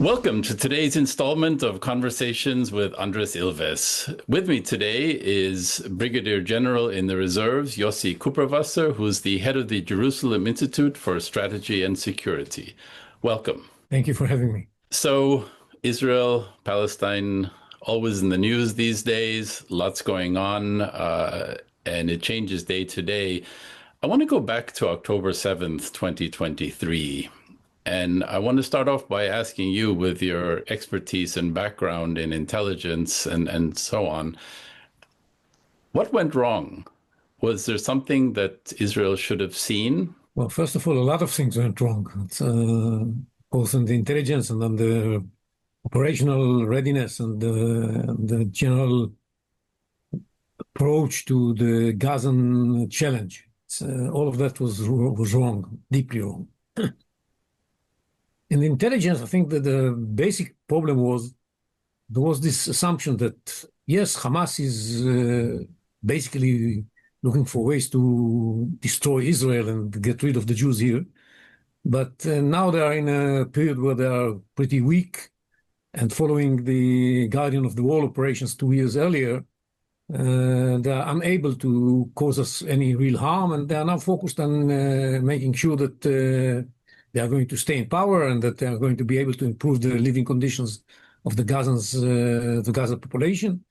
Welcome to today's installment of Conversations with Andres Ilves. With me today is Brigadier General in the Reserves, Yossi Koopervasser, who's the head of the Jerusalem Institute for Strategy and Security. Welcome. Thank you for having me. So, Israel, Palestine, always in the news these days, lots going on, and it changes day to day. I want to go back to October 7th, 2023. And I want to start off by asking you, with your expertise and background in intelligence and so on, what went wrong? Was there something that Israel should have seen? Well, first of all, a lot of things went wrong, both in the intelligence and on the operational readiness and the general approach to the Gazan challenge. All of that was wrong, deeply wrong. In intelligence, I think that the basic problem was there was this assumption that, yes, Hamas is basically looking for ways to destroy Israel and get rid of the Jews here. But now they are in a period where they are pretty weak, and following the Guardian of the Wall operations 2 years earlier, they are unable to cause us any real harm, and they are now focused on making sure that they are going to stay in power and that they are going to be able to improve the living conditions of the Gaza population.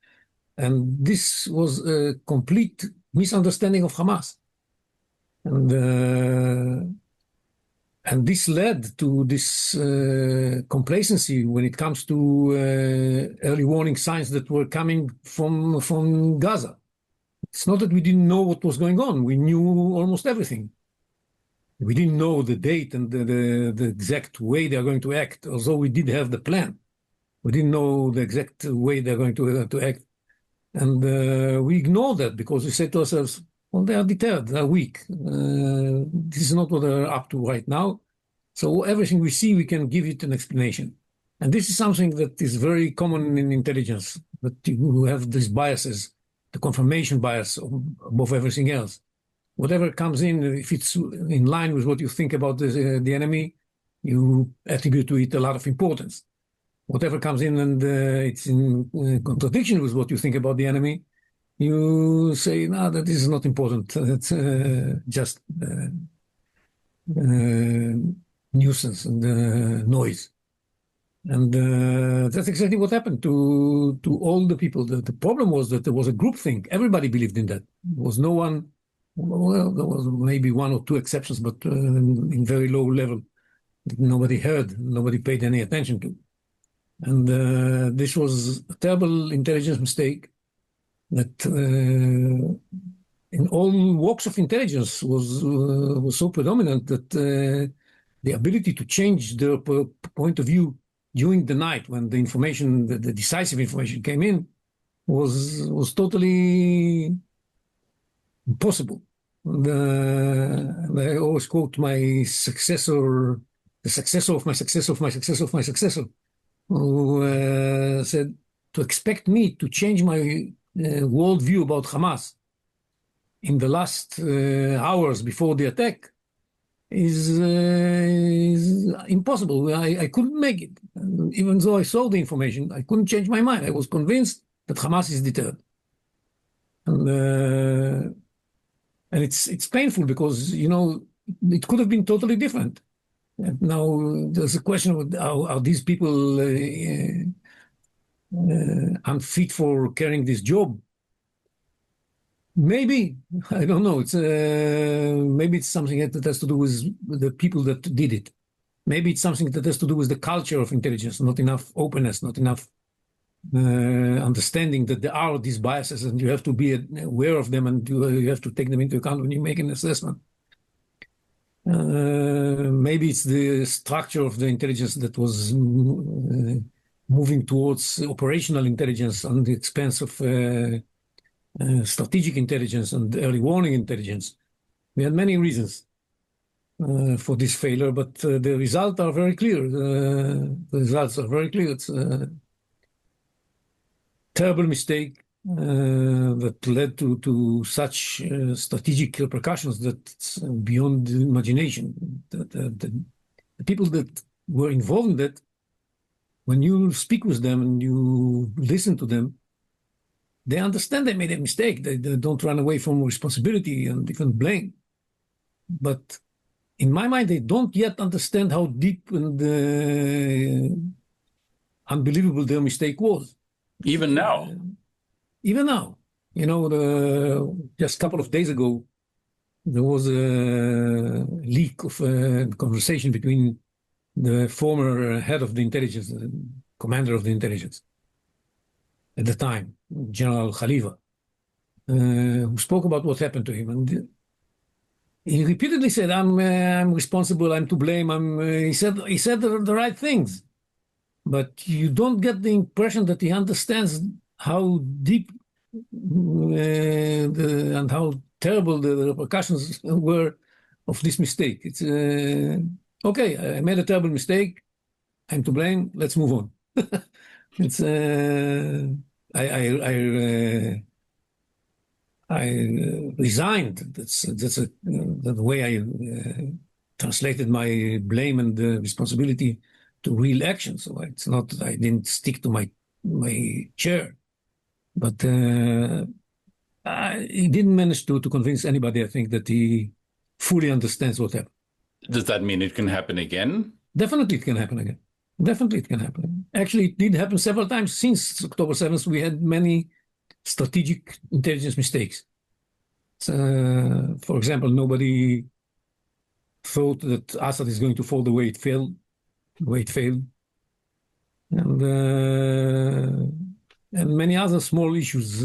And this was a complete misunderstanding of Hamas. And this led to this complacency when it comes to early warning signs that were coming from Gaza. It's not that we didn't know what was going on. We knew almost everything. We didn't know the date and the exact way they're going to act, although we did have the plan. We didn't know the exact way they're going to act. And we ignored that because we said to ourselves, well, they are deterred, they are weak. This is not what they're up to right now. So everything we see, we can give it an explanation. And this is something that is very common in intelligence, that you have these biases, the confirmation bias above everything else. Whatever comes in, if it's in line with what you think about the enemy, you attribute to it a lot of importance. Whatever comes in and it's in contradiction with what you think about the enemy, you say, no, that is not important. It's just nuisance and noise. And that's exactly what happened to all the people. The problem was that there was a groupthink. Everybody believed in that. There was no one. Well, there was maybe one or two exceptions, but in very low level that nobody heard, nobody paid any attention to. And this was a terrible intelligence mistake that in all walks of intelligence was so predominant that the ability to change their point of view during the night when the information, the decisive information came in was totally impossible. I always quote my successor, the successor of my successor of my successor of my successor, who said, to expect me to change my worldview about Hamas in the last hours before the attack is impossible. I couldn't make it. And even though I saw the information, I couldn't change my mind. I was convinced that Hamas is deterred. And it's painful because, you know, it could have been totally different. And now there's a question of are these people unfit for carrying this job? Maybe, I don't know. It's maybe it's something that has to do with the people that did it. Maybe it's something that has to do with the culture of intelligence, not enough openness, not enough understanding that there are these biases and you have to be aware of them and you have to take them into account when you make an assessment. Maybe it's the structure of the intelligence that was moving towards operational intelligence on the expense of strategic intelligence and early warning intelligence. We had many reasons for this failure, but the results are very clear. The results are very clear. It's terrible mistake that led to such strategic repercussions that's beyond imagination. The people that were involved in that when you speak with them and you listen to them, they understand they made a mistake. They don't run away from responsibility and even blame. But in my mind, they don't yet understand how deep and unbelievable their mistake was. Even now. Even now. You know, just a couple of days ago, there was a leak of a conversation between the former head of the intelligence, the commander of the intelligence at the time, General Khalifa, who spoke about what happened to him. And he repeatedly said, I'm responsible, I'm to blame. He said the right things. But you don't get the impression that he understands how deep and how terrible the repercussions were of this mistake. It's okay, I made a terrible mistake, I'm to blame, let's move on. It's I resigned. That's the way I translated my blame and responsibility to real action. So it's not that I didn't stick to my chair, but he didn't manage to convince anybody, I think, that he fully understands what happened. Does that mean it can happen again? Definitely it can happen again. Definitely it can happen again. Actually, it did happen several times since October 7th. We had many strategic intelligence mistakes. So, for example, nobody thought that Assad is going to fall the way it failed. And many other small issues,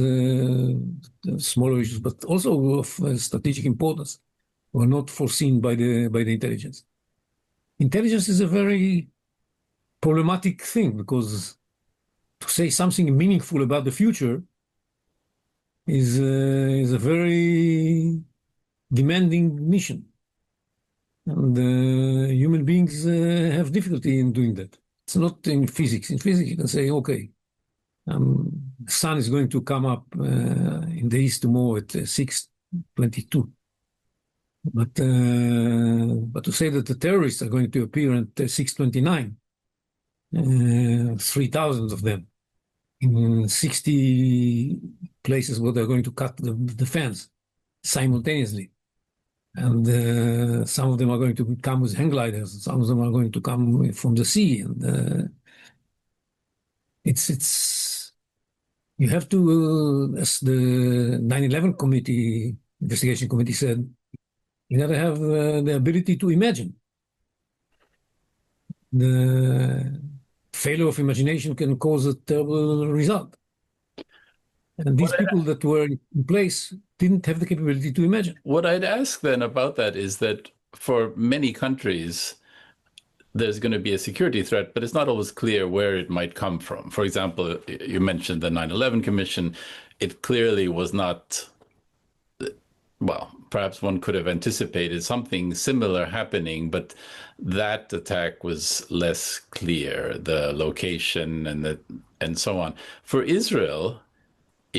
smaller issues, but also of strategic importance, were not foreseen by the intelligence. Intelligence is a very problematic thing, because to say something meaningful about the future is a very demanding mission. And human beings have difficulty in doing that. It's not in physics. In physics, you can say, okay, the sun is going to come up in the east tomorrow at 6:22. But to say that the terrorists are going to appear at 6:29, 3,000 of them in 60 places where they're going to cut the fence simultaneously. And some of them are going to come with hang gliders. Some of them are going to come from the sea. And it's you have to, as the 9/11 investigation committee said, you got to have the ability to imagine. The failure of imagination can cause a terrible result. And these people that were in place didn't have the capability to imagine. What I'd ask then about that is that for many countries, there's going to be a security threat, but it's not always clear where it might come from. For example, you mentioned the 9/11 Commission. It clearly was not, well, perhaps one could have anticipated something similar happening, but that attack was less clear, the location and so on. For Israel,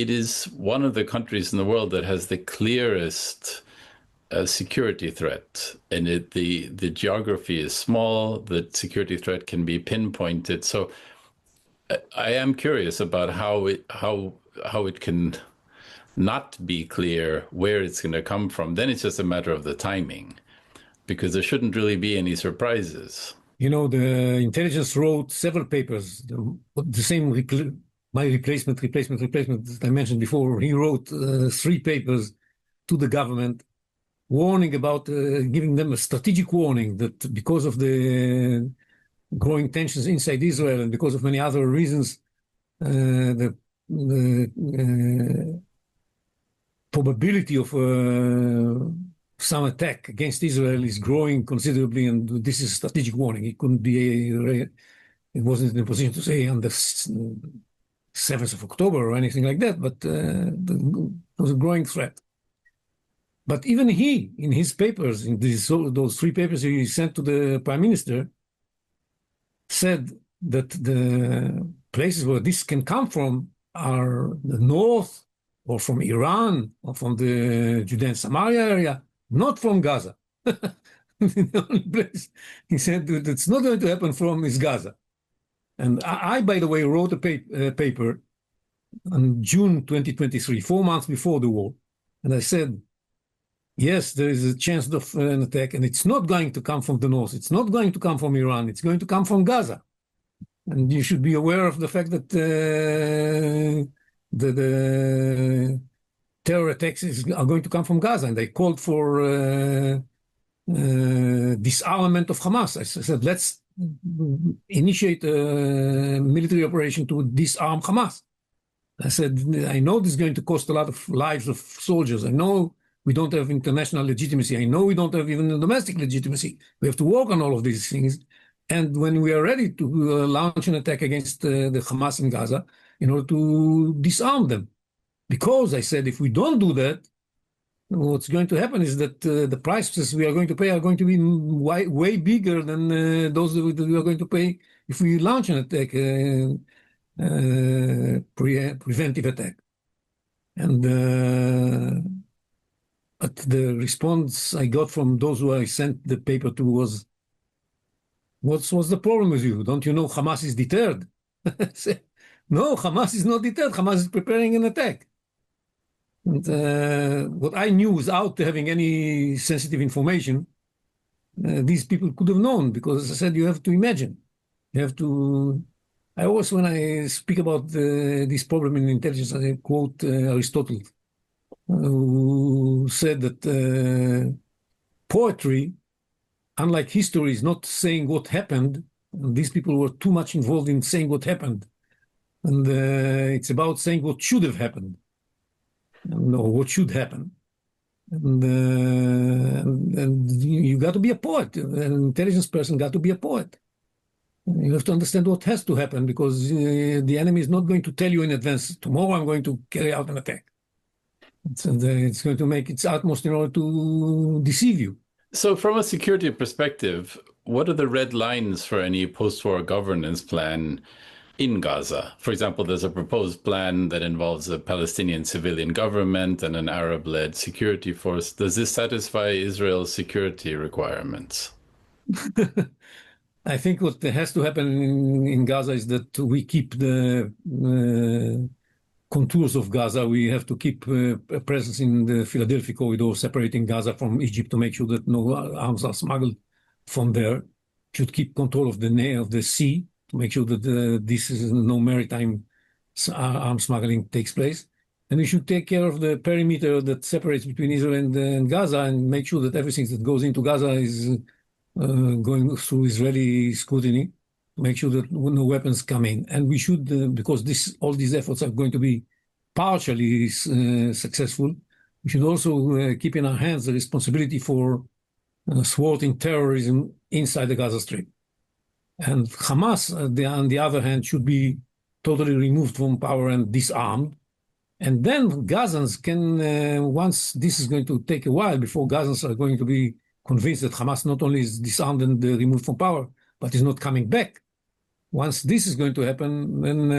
it is one of the countries in the world that has the clearest security threat, and the geography is small. The security threat can be pinpointed. So I am curious about how it can not be clear where it's going to come from. Then it's just a matter of the timing, because there shouldn't really be any surprises. You know, the intelligence wrote several papers, the same my replacement that I mentioned before. He wrote 3 papers to the government, warning about, giving them a strategic warning that because of the growing tensions inside Israel and because of many other reasons, the probability of some attack against Israel is growing considerably, and this is a strategic warning. It couldn't be it wasn't in a position to say on the 7th of October or anything like that, but it was a growing threat. But even he, in his papers, in those 3 papers he sent to the Prime Minister, said that the places where this can come from are the north, or from Iran, or from the Judea and Samaria area, not from Gaza. The only place he said that it's not going to happen from is Gaza. And I, by the way, wrote a paper in June 2023, 4 months before the war. And I said, yes, there is a chance of an attack, and it's not going to come from the north. It's not going to come from Iran. It's going to come from Gaza. And you should be aware of the fact that the terror attacks are going to come from Gaza. And they called for disarmament of Hamas. I said, let's initiate a military operation to disarm Hamas. I said, I know this is going to cost a lot of lives of soldiers. I know we don't have international legitimacy. I know we don't have even domestic legitimacy. We have to work on all of these things. And when we are ready to launch an attack against the Hamas in Gaza, in order to disarm them. Because I said, if we don't do that, what's going to happen is that the prices we are going to pay are going to be way bigger than those that we are going to pay if we launch an attack, preventive attack. And but the response I got from those who I sent the paper to was, what's the problem with you? Don't you know Hamas is deterred? No, Hamas is not deterred. Hamas is preparing an attack. And what I knew without having any sensitive information, these people could have known, because as I said, you have to imagine. You have to... I always, when I speak about this problem in intelligence, I quote Aristotle, who said that poetry, unlike history, is not saying what happened. And these people were too much involved in saying what happened. And it's about saying what should have happened. No, what should happen. And you got to be a poet. An intelligence person got to be a poet. You have to understand what has to happen, because the enemy is not going to tell you in advance, tomorrow I'm going to carry out an attack. It's going to make its utmost in order to deceive you. So from a security perspective, what are the red lines for any post-war governance plan in Gaza? For example, there's a proposed plan that involves a Palestinian civilian government and an Arab-led security force. Does this satisfy Israel's security requirements? I think what has to happen in Gaza is that we keep the contours of Gaza. We have to keep a presence in the Philadelphia corridor, separating Gaza from Egypt, to make sure that no arms are smuggled from there. Should keep control of the sea, to make sure that this is no maritime arms smuggling takes place. And we should take care of the perimeter that separates between Israel and Gaza, and make sure that everything that goes into Gaza is going through Israeli scrutiny, to make sure that no weapons come in. And we should, because all these efforts are going to be partially successful, we should also keep in our hands the responsibility for thwarting terrorism inside the Gaza Strip. And Hamas, on the other hand, should be totally removed from power and disarmed. And then Gazans can, once this is going to take a while before Gazans are going to be convinced that Hamas not only is disarmed and removed from power, but is not coming back. Once this is going to happen, then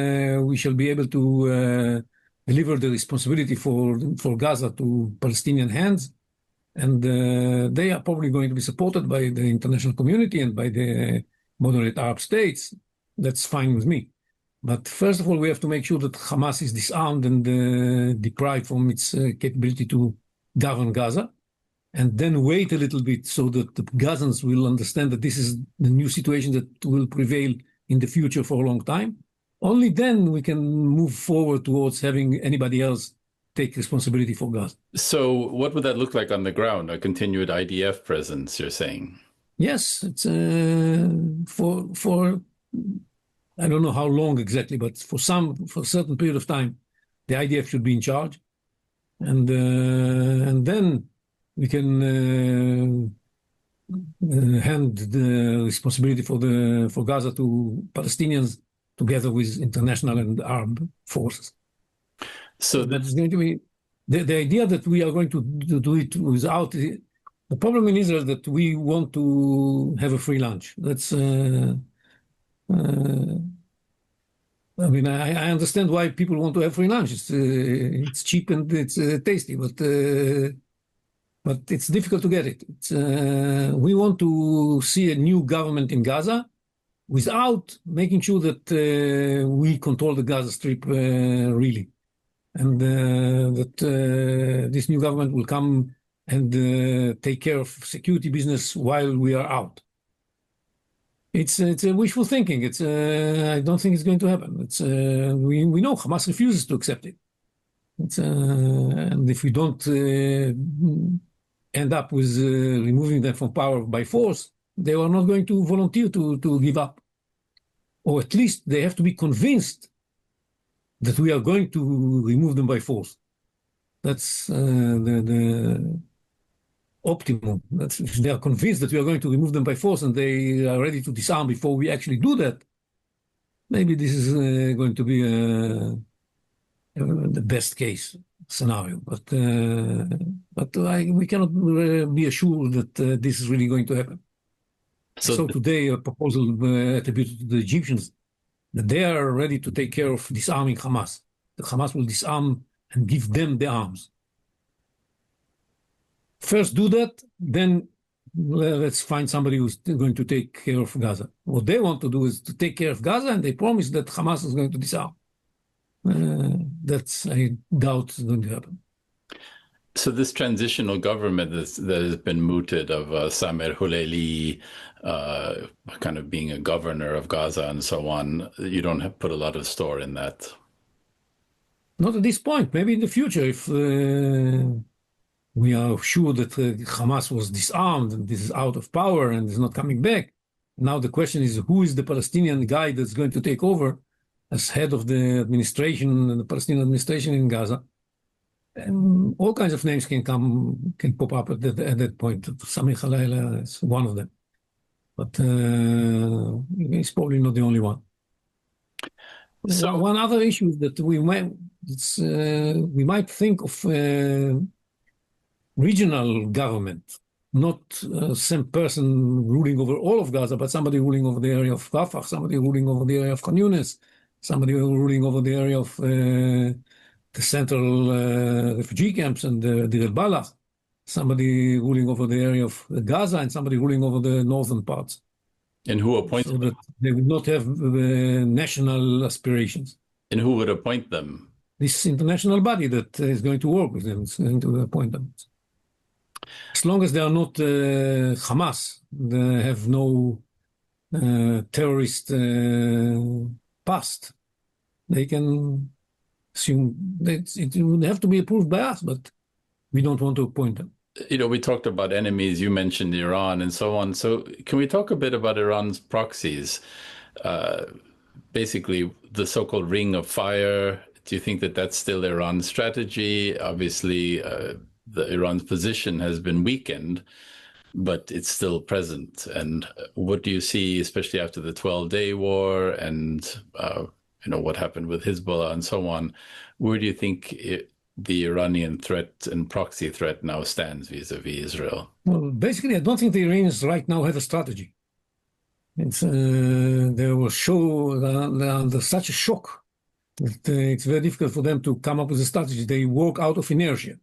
we shall be able to deliver the responsibility for Gaza to Palestinian hands. And they are probably going to be supported by the international community and by the moderate Arab states. That's fine with me. But first of all, we have to make sure that Hamas is disarmed and deprived from its capability to govern Gaza. And then wait a little bit so that the Gazans will understand that this is the new situation that will prevail in the future for a long time. Only then we can move forward towards having anybody else take responsibility for Gaza. So what would that look like on the ground, a continued IDF presence, you're saying? Yes, it's for I don't know how long exactly, but for a certain period of time, the IDF should be in charge. And then we can hand the responsibility for Gaza to Palestinians together with international and Arab forces. So that's going to be the idea that we are going to do it without the problem in Israel, that we want to have a free lunch. That's I mean, I understand why people want to have free lunch. It's cheap and it's tasty, but it's difficult to get it. We want to see a new government in Gaza without making sure that we control the Gaza Strip really, and that this new government will come and take care of security business while we are out. It's a wishful thinking. I don't think it's going to happen. We know Hamas refuses to accept it. And if we don't end up with removing them from power by force, they are not going to volunteer to give up. Or at least they have to be convinced that we are going to remove them by force. That's the optimum. If they are convinced that we are going to remove them by force and they are ready to disarm before we actually do that, maybe this is going to be the best case scenario. But we cannot be assured that this is really going to happen. So today, a proposal attributed to the Egyptians that they are ready to take care of disarming Hamas. The Hamas will disarm and give them the arms. First do that, then let's find somebody who's going to take care of Gaza. What they want to do is to take care of Gaza, and they promise that Hamas is going to disarm. That's, I doubt, is going to happen. So this transitional government that has been mooted of Samer Huleli kind of being a governor of Gaza and so on, you don't have put a lot of store in that? Not at this point. Maybe in the future, if we are sure that Hamas was disarmed and this is out of power and is not coming back. Now the question is, who is the Palestinian guy that's going to take over as head of the administration, the Palestinian administration in Gaza? And all kinds of names can pop up at that point. Samir Khalayla is one of them. But he's probably not the only one. So one other issue is that we might think of regional government, not same person ruling over all of Gaza, but somebody ruling over the area of Rafah, somebody ruling over the area of Khan Yunis, somebody ruling over the area of the central refugee camps and the al-Balagh, somebody ruling over the area of Gaza, and somebody ruling over the northern parts. And who appoints them? So that they would not have national aspirations. And who would appoint them? This international body that is going to work with them is going to appoint them. As long as they are not Hamas, they have no terrorist past, they can assume that it would have to be approved by us, but we don't want to appoint them. You know, we talked about enemies, you mentioned Iran and so on. So can we talk a bit about Iran's proxies? Basically, the so-called ring of fire. Do you think that that's still Iran's strategy? Obviously, Iran's position has been weakened, but it's still present. And what do you see, especially after the 12-day war and what happened with Hezbollah and so on? Where do you think the Iranian threat and proxy threat now stands vis-a-vis Israel? Well, basically, I don't think the Iranians right now have a strategy. They were under such a shock that it's very difficult for them to come up with a strategy. They work out of inertia.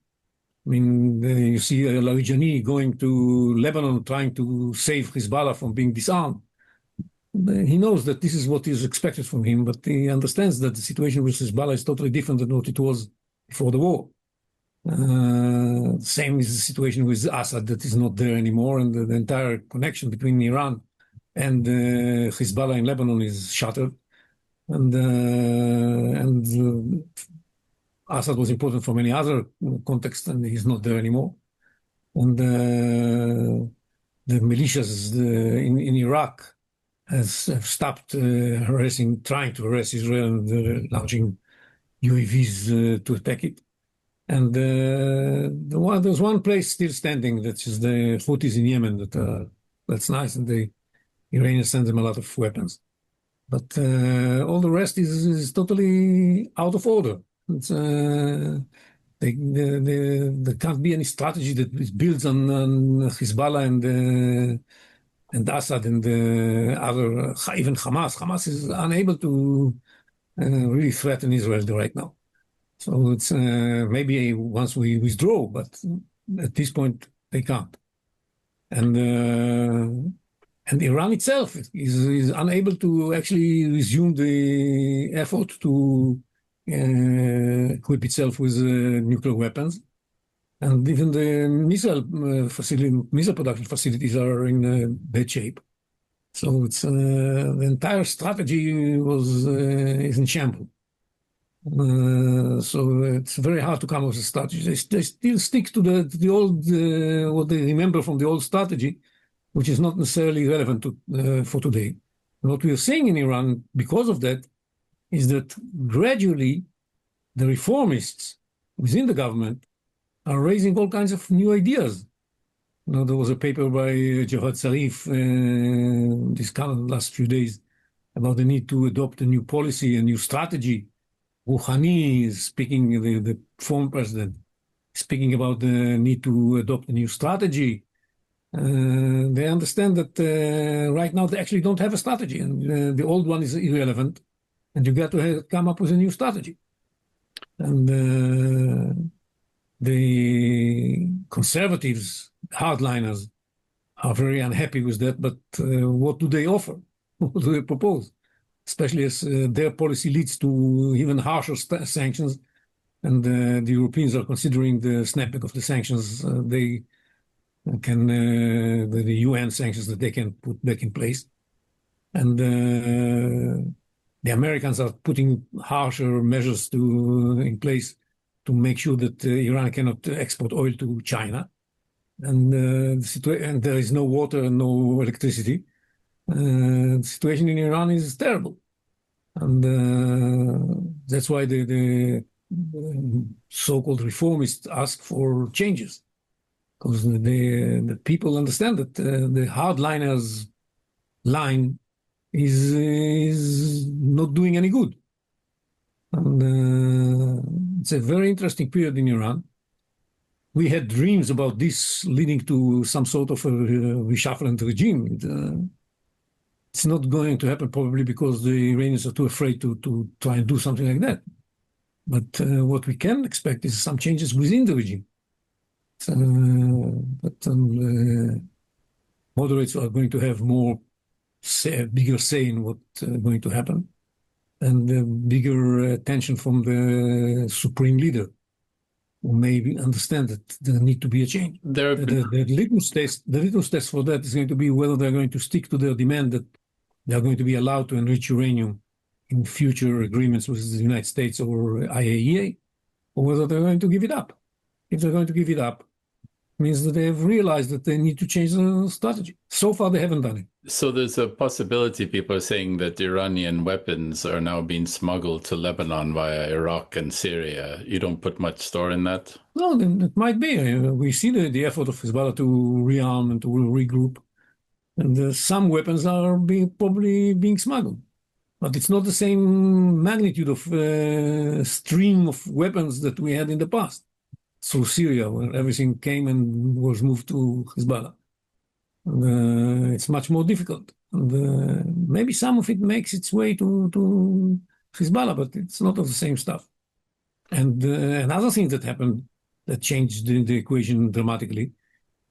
I mean, you see Larijani going to Lebanon trying to save Hezbollah from being disarmed. He knows that this is what is expected from him, but he understands that the situation with Hezbollah is totally different than what it was before the war. Same is the situation with Assad that is not there anymore, and the entire connection between Iran and Hezbollah in Lebanon is shattered. And Assad was important from any other context, and he's not there anymore. And the militias in Iraq have stopped trying to harass Israel, and launching UAVs to attack it. And there's one place still standing, that is the Houthis in Yemen. That's nice, and the Iranians send them a lot of weapons. But all the rest is totally out of order. There can't be any strategy that is built on Hezbollah and Assad and other, even Hamas. Hamas is unable to really threaten Israel right now. So it's maybe once we withdraw, but at this point they can't. And And Iran itself is unable to actually resume the effort to equip itself with nuclear weapons. And even the missile production facilities are in bad shape. So it's the entire strategy is in shambles. So it's very hard to come up with a strategy. They still stick to the old, what they remember from the old strategy, which is not necessarily relevant for today. And what we are seeing in Iran, because of that, is that gradually the reformists within the government are raising all kinds of new ideas. You know, there was a paper by Jawad Zarif this last few days about the need to adopt a new policy, a new strategy. Rouhani is speaking, the former president, speaking about the need to adopt a new strategy. They understand that right now they actually don't have a strategy, and the old one is irrelevant, and you got to come up with a new strategy. And the conservatives, hardliners, are very unhappy with that, but what do they offer? What do they propose? Especially as their policy leads to even harsher sanctions, and the Europeans are considering the snapback of the sanctions the UN sanctions that they can put back in place. And the Americans are putting harsher measures in place to make sure that Iran cannot export oil to China. And there is no water and no electricity. The situation in Iran is terrible. And that's why the so-called reformists ask for changes. Because the people understand that the hardliners' line is not doing any good. And it's a very interesting period in Iran. We had dreams about this leading to some sort of a reshuffling regime. It's not going to happen probably because the Iranians are too afraid to try and do something like that. But what we can expect is some changes within the regime. But moderates are going to have bigger say in what's going to happen, and bigger attention from the supreme leader, who may understand that there need to be a change. The litmus test for that is going to be whether they're going to stick to their demand that they are going to be allowed to enrich uranium in future agreements with the United States or IAEA, or whether they're going to give it up. If they're going to give it up, it means that they have realized that they need to change the strategy. So far, they haven't done it. So there's a possibility, people are saying, that Iranian weapons are now being smuggled to Lebanon via Iraq and Syria. You don't put much store in that? No, it might be. We see the effort of Hezbollah to rearm and to regroup. And some weapons are probably being smuggled. But it's not the same magnitude of stream of weapons that we had in the past through Syria, where everything came and was moved to Hezbollah. It's much more difficult. And maybe some of it makes its way to Hezbollah, but it's not of the same stuff. And another thing that happened that changed the equation dramatically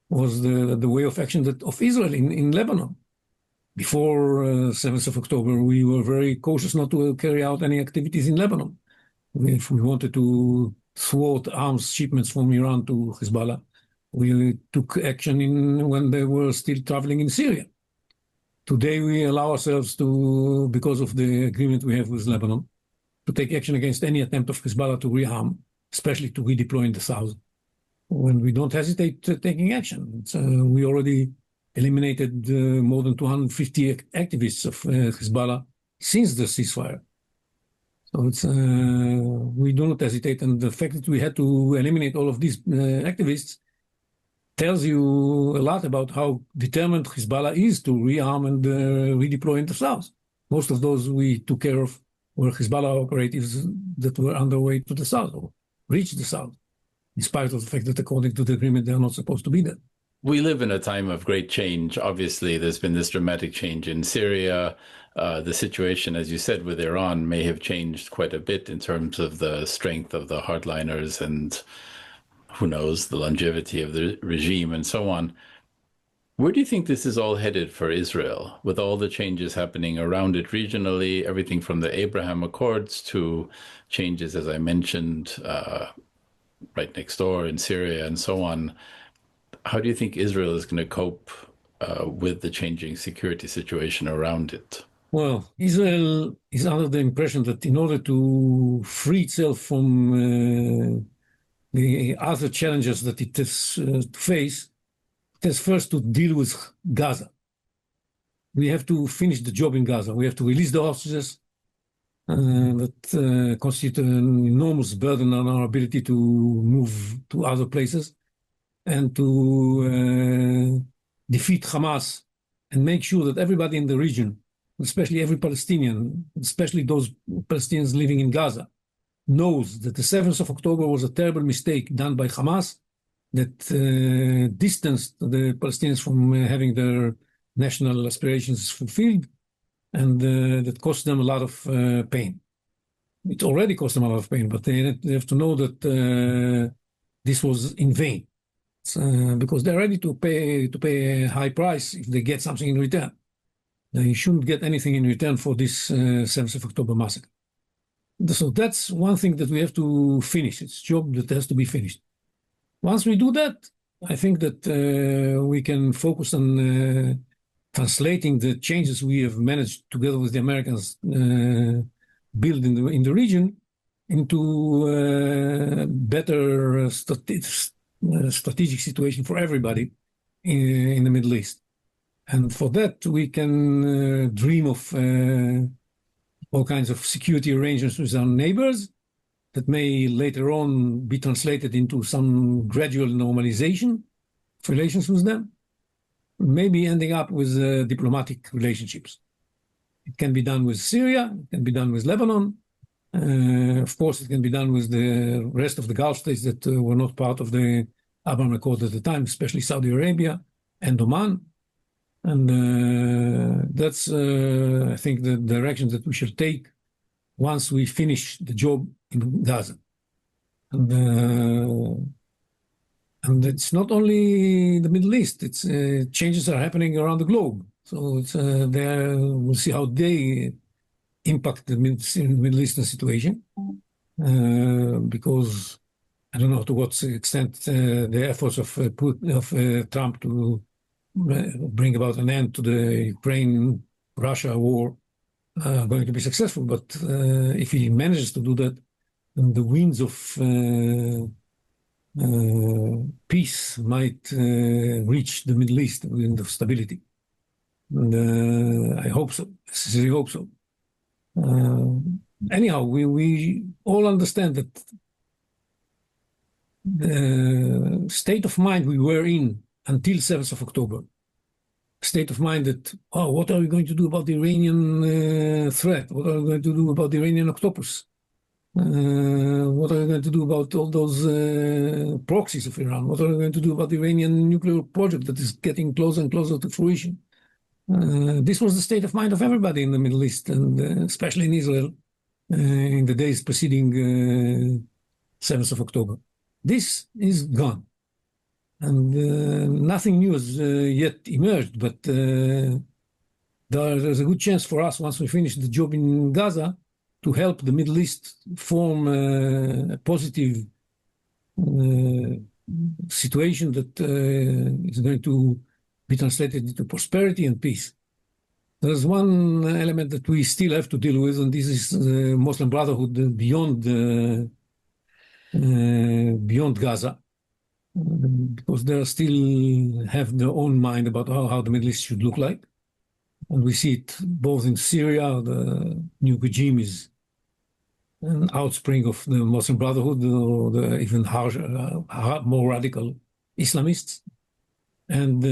was the way of action of Israel in Lebanon. Before 7th of October, we were very cautious not to carry out any activities in Lebanon. If we wanted to thwart arms shipments from Iran to Hezbollah, we took action when they were still traveling in Syria. Today, we allow ourselves to, because of the agreement we have with Lebanon, to take action against any attempt of Hezbollah to rearm, especially to redeploy in the south. When we don't hesitate taking action. We already eliminated more than 250 activists of Hezbollah since the ceasefire. So we do not hesitate, and the fact that we had to eliminate all of these activists tells you a lot about how determined Hezbollah is to rearm and redeploy in the south. Most of those we took care of were Hezbollah operatives that were underway to the south or reached the south, in spite of the fact that according to the agreement, they're not supposed to be there. We live in a time of great change. Obviously, there's been this dramatic change in Syria. The situation, as you said, with Iran may have changed quite a bit in terms of the strength of the hardliners and, who knows, the longevity of the regime and so on. Where do you think this is all headed for Israel, with all the changes happening around it regionally, everything from the Abraham Accords to changes, as I mentioned, right next door in Syria and so on? How do you think Israel is going to cope with the changing security situation around it? Well, Israel is under the impression that in order to free itself from the other challenges that it has to face, it has first to deal with Gaza. We have to finish the job in Gaza. We have to release the hostages that constitute an enormous burden on our ability to move to other places, and to defeat Hamas and make sure that everybody in the region, especially every Palestinian, especially those Palestinians living in Gaza, knows that the 7th of October was a terrible mistake done by Hamas that distanced the Palestinians from having their national aspirations fulfilled, and that cost them a lot of pain. It already cost them a lot of pain, but they have to know that this was in vain. Because they're ready to pay a high price if they get something in return. They shouldn't get anything in return for this 7th of October massacre. So that's one thing that we have to finish. It's a job that has to be finished. Once we do that, I think that we can focus on translating the changes we have managed together with the Americans build in the region into better strategic situation for everybody in the Middle East. And for that, we can dream of all kinds of security arrangements with our neighbors that may later on be translated into some gradual normalization of relations with them, maybe ending up with diplomatic relationships. It can be done with Syria, it can be done with Lebanon. Of course, it can be done with the rest of the Gulf states that were not part of the Abraham Accord at the time, especially Saudi Arabia and Oman. And that's, I think, the direction that we should take once we finish the job in Gaza. And it's not only the Middle East, it's changes are happening around the globe. So it's, we'll see how they impact the Middle Eastern situation, because I don't know to what extent the efforts of Trump to bring about an end to the Ukraine-Russia war are going to be successful. But if he manages to do that, then the winds of peace might reach the Middle East, the wind of stability. And I hope so. I sincerely hope so. Anyhow, we all understand that the state of mind we were in until 7th of October, state of mind that, oh, what are we going to do about the Iranian threat? What are we going to do about the Iranian octopus? What are we going to do about all those proxies of Iran? What are we going to do about the Iranian nuclear project that is getting closer and closer to fruition? This was the state of mind of everybody in the Middle East, and especially in Israel, in the days preceding 7th of October. This is gone. And nothing new has yet emerged, but there's a good chance for us, once we finish the job in Gaza, to help the Middle East form a positive situation that is going to be translated into prosperity and peace. There's one element that we still have to deal with, and this is the Muslim Brotherhood beyond Gaza, because they still have their own mind about how the Middle East should look like. And we see it both in Syria. The new regime is an outspring of the Muslim Brotherhood, or the even harsher, more radical Islamists. And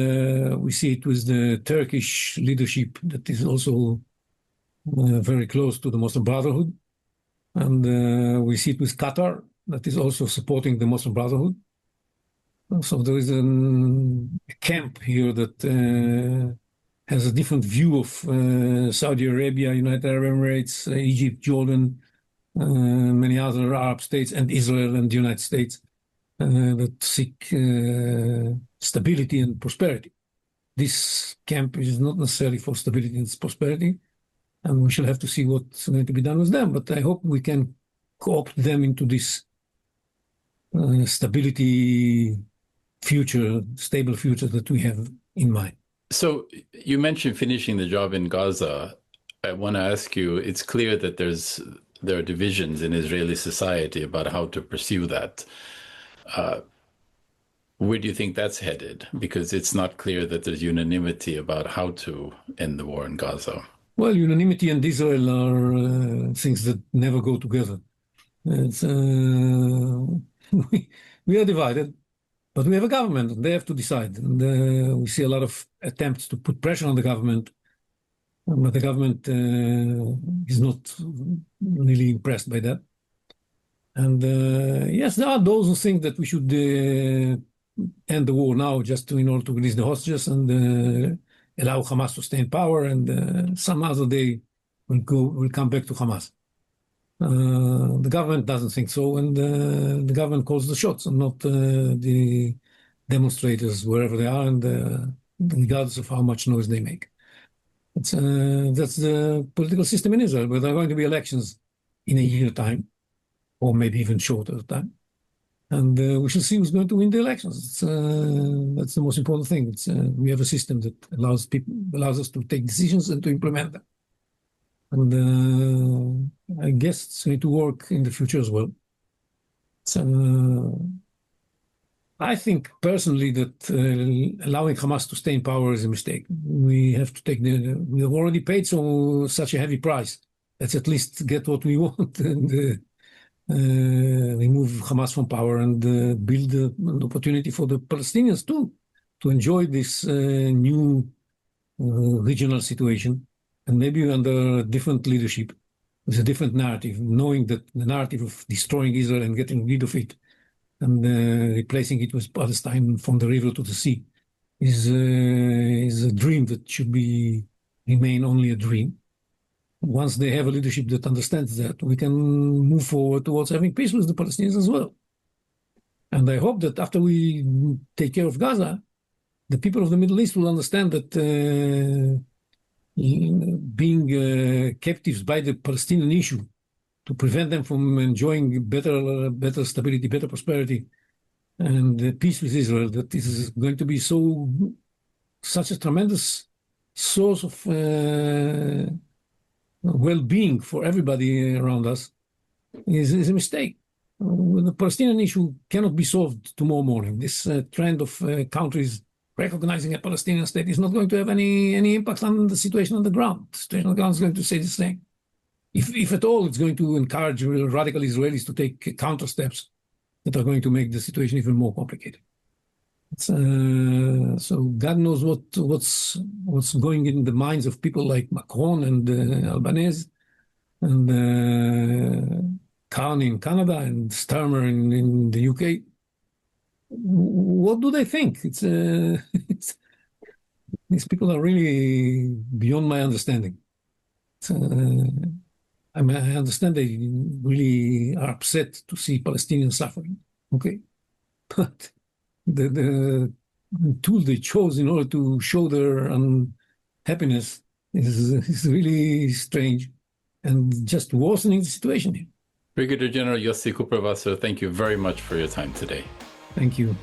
we see it with the Turkish leadership that is also very close to the Muslim Brotherhood. And we see it with Qatar, that is also supporting the Muslim Brotherhood. So there is a camp here that has a different view of Saudi Arabia, United Arab Emirates, Egypt, Jordan, many other Arab states, and Israel and the United States that seek stability and prosperity. this camp is not necessarily for stability and prosperity, and we shall have to see what's going to be done with them. But I hope we can co-opt them into this stability future, stable future that we have in mind. So you mentioned finishing the job in Gaza. I want to ask you, it's clear that there are divisions in Israeli society about how to pursue that. Where do you think that's headed? Because it's not clear that there's unanimity about how to end the war in Gaza. Well, unanimity and Israel are things that never go together. It's, we are divided, but we have a government, and they have to decide. And we see a lot of attempts to put pressure on the government, but the government is not really impressed by that. And yes, there are those who think that we should end the war now just in order to release the hostages and allow Hamas to stay in power, and some other day we'll come back to Hamas. The government doesn't think so, and the government calls the shots, and not the demonstrators wherever they are, and regardless of how much noise they make. That's the political system in Israel, where there are going to be elections in a year time, or maybe even shorter time. And we shall see who's going to win the elections. That's the most important thing. We have a system that allows us to take decisions and to implement them. And I guess it's going to work in the future as well. I think personally that allowing Hamas to stay in power is a mistake. We have to we have already paid such a heavy price. Let's at least get what we want and remove Hamas from power and build an opportunity for the Palestinians too to enjoy this new regional situation, and maybe under different leadership with a different narrative, knowing that the narrative of destroying Israel and getting rid of it and replacing it with Palestine from the river to the sea is a dream that should remain only a dream. Once they have a leadership that understands that, we can move forward towards having peace with the Palestinians as well. And I hope that after we take care of Gaza, the people of the Middle East will understand that being captives by the Palestinian issue to prevent them from enjoying better stability, better prosperity, and peace with Israel, that this is going to be such a tremendous source of well-being for everybody around us is a mistake. The Palestinian issue cannot be solved tomorrow morning. This trend of countries recognizing a Palestinian state is not going to have any impact on the situation on the ground. The situation on the ground is going to stay the same. If at all, it's going to encourage radical Israelis to take counter steps that are going to make the situation even more complicated. So God knows what's going in the minds of people like Macron and Albanese and Khan in Canada and Starmer in the UK. What do they think? These people are really beyond my understanding. I understand they really are upset to see Palestinians suffering. Okay, but the tool they chose in order to show their unhappiness is really strange and just worsening the situation here. Brigadier General Yossi Kooperwasser, thank you very much for your time today. Thank you.